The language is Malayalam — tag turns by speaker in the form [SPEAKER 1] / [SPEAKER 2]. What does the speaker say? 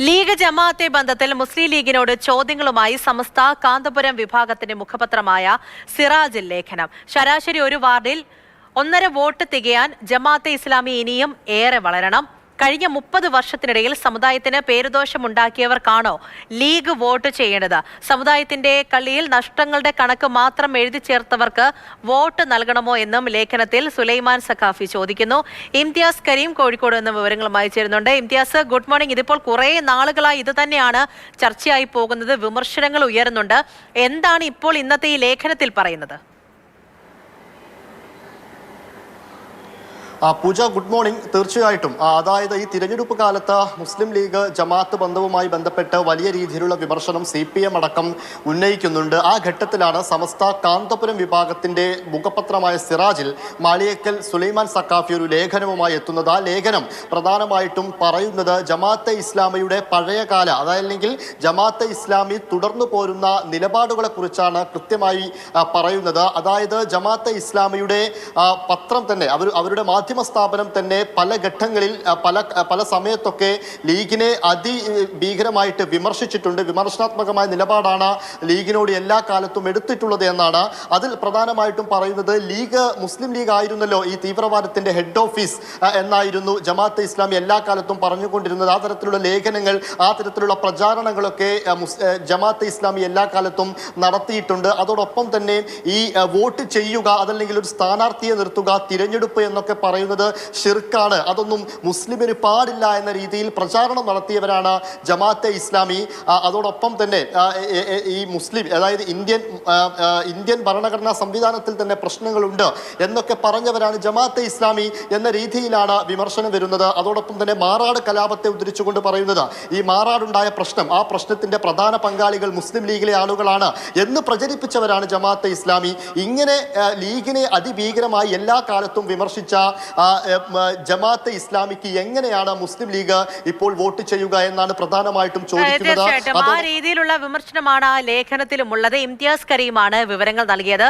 [SPEAKER 1] ലീഗ് ജമാഅത്തെ ബന്ധത്തിൽ മുസ്ലിം ലീഗിനോട് ചോദ്യങ്ങളുമായി സമസ്ത കാന്തപുരം വിഭാഗത്തിന്റെ മുഖപത്രമായ സിറാജിൽ ലേഖനം. ശരാശരി ഒരു വാർഡിൽ 1.5 വോട്ട് തികയാൻ ജമാഅത്തെ ഇസ്ലാമി ഇനിയും ഏറെ വളരണം. കഴിഞ്ഞ 30 വർഷത്തിനിടയിൽ സമുദായത്തിന് പേരുദോഷമുണ്ടാക്കിയവർക്കാണോ ലീഗ് വോട്ട് ചെയ്യേണ്ടത്? സമുദായത്തിന്റെ കളിയിൽ നഷ്ടങ്ങളുടെ കണക്ക് മാത്രം എഴുതി ചേർത്തവർക്ക് വോട്ട് നൽകണമോ എന്നും ലേഖനത്തിൽ സുലൈമാൻ സഖാഫി ചോദിക്കുന്നു. ഇംതിയാസ് കരീം കോഴിക്കോട് നിന്ന് വിവരങ്ങളുമായി ചേരുന്നുണ്ട്. Imtiaz, good morning. ഇതിപ്പോൾ കുറേ നാളുകളായി ഇത് തന്നെയാണ് ചർച്ചയായി പോകുന്നത്, വിമർശനങ്ങൾ ഉയരുന്നുണ്ട്. എന്താണ് ഇപ്പോൾ ഇന്നത്തെ ഈ ലേഖനത്തിൽ പറയുന്നത്?
[SPEAKER 2] പൂജ, ഗുഡ് മോർണിംഗ്. തീർച്ചയായിട്ടും അതായത് ഈ തിരഞ്ഞെടുപ്പ് കാലത്ത് മുസ്ലിം ലീഗ് ജമാഅത്ത് ബന്ധവുമായി ബന്ധപ്പെട്ട് വലിയ രീതിയിലുള്ള വിമർശനം CPM അടക്കം ഉന്നയിക്കുന്നുണ്ട്. ആ ഘട്ടത്തിലാണ് സമസ്ത കാന്തപുരം വിഭാഗത്തിന്റെ മുഖപത്രമായ സിറാജിൽ മാളിയേക്കൽ സുലൈമാൻ സഖാഫി ഒരു ലേഖനവുമായി എത്തുന്നത്. ആ ലേഖനം പ്രധാനമായിട്ടും പറയുന്നത് ജമാഅത്തെ ഇസ്ലാമിയുടെ പഴയകാല, അതല്ലെങ്കിൽ ജമാഅത്തെ ഇസ്ലാമി തുടർന്നു പോരുന്ന നിലപാടുകളെ കുറിച്ചാണ് കൃത്യമായി പറയുന്നത്. അതായത് ജമാഅത്തെ ഇസ്ലാമിയുടെ പത്രം തന്നെ, അവരുടെ മാധ്യമ സ്ഥാപനം തന്നെ പല ഘട്ടങ്ങളിൽ പല സമയത്തൊക്കെ ലീഗിനെ അതിഭീകരമായിട്ട് വിമർശിച്ചിട്ടുണ്ട്. വിമർശനാത്മകമായ നിലപാടാണ് ലീഗിനോട് എല്ലാ കാലത്തും എടുത്തിട്ടുള്ളത് എന്നാണ്. അതിൽ പ്രധാനമായിട്ടും പറയുന്നത് മുസ്ലിം ലീഗ് ആയിരുന്നല്ലോ ഈ തീവ്രവാദത്തിന്റെ ഹെഡ് ഓഫീസ് എന്നായിരുന്നു ജമാഅത്തെ ഇസ്ലാമി എല്ലാ കാലത്തും പറഞ്ഞുകൊണ്ടിരുന്നത്. ആ തരത്തിലുള്ള ലേഖനങ്ങൾ, ആ തരത്തിലുള്ള പ്രചാരണങ്ങളൊക്കെ ജമാഅത്തെ ഇസ്ലാമി എല്ലാ കാലത്തും നടത്തിയിട്ടുണ്ട്. അതോടൊപ്പം തന്നെ ഈ വോട്ട് ചെയ്യുക, അതല്ലെങ്കിൽ ഒരു സ്ഥാനാർത്ഥിയെ നിർത്തുക, തിരഞ്ഞെടുപ്പ് എന്നൊക്കെ പറയുന്നത് ഷിർക്കാണ്, അതൊന്നും മുസ്ലിമിന് പാടില്ല എന്ന രീതിയിൽ പ്രചാരണം നടത്തിയവരാണ് ജമാഅത്തെ ഇസ്ലാമി. അതോടൊപ്പം തന്നെ ഈ മുസ്ലിം, അതായത് ഇന്ത്യൻ ഭരണഘടനാ സംവിധാനത്തിൽ തന്നെ പ്രശ്നങ്ങളുണ്ട് എന്നൊക്കെ പറഞ്ഞവരാണ് ജമാഅത്തെ ഇസ്ലാമി എന്ന രീതിയിലാണ് വിമർശനം വരുന്നത്. അതോടൊപ്പം തന്നെ മാറാട് കലാപത്തെ ഉദ്ധരിച്ചുകൊണ്ട് പറയുന്നത് ഈ മാറാടുണ്ടായ പ്രശ്നം, ആ പ്രശ്നത്തിന്റെ പ്രധാന പങ്കാളികൾ മുസ്ലിം ലീഗിലെ ആളുകളാണ് എന്ന് പ്രചരിപ്പിച്ചവരാണ് ജമാഅത്തെ ഇസ്ലാമി. ഇങ്ങനെ ലീഗിനെ അതിഭീകരമായി എല്ലാ കാലത്തും വിമർശിച്ച ജമാഅത്തെ ഇസ്ലാമിക്ക് എങ്ങനെയാണ് മുസ്ലിം ലീഗ് ഇപ്പോൾ വോട്ട് ചെയ്യുക എന്നാണ് പ്രധാനമായിട്ടും ചോദിക്കുന്നത്.
[SPEAKER 1] ആ രീതിയിലുള്ള വിമർശനമാണ് ആ ലേഖനത്തിലും ഉള്ളത്. ഇംതിയാസ് കരീമാണ് വിവരങ്ങൾ നൽകിയത്.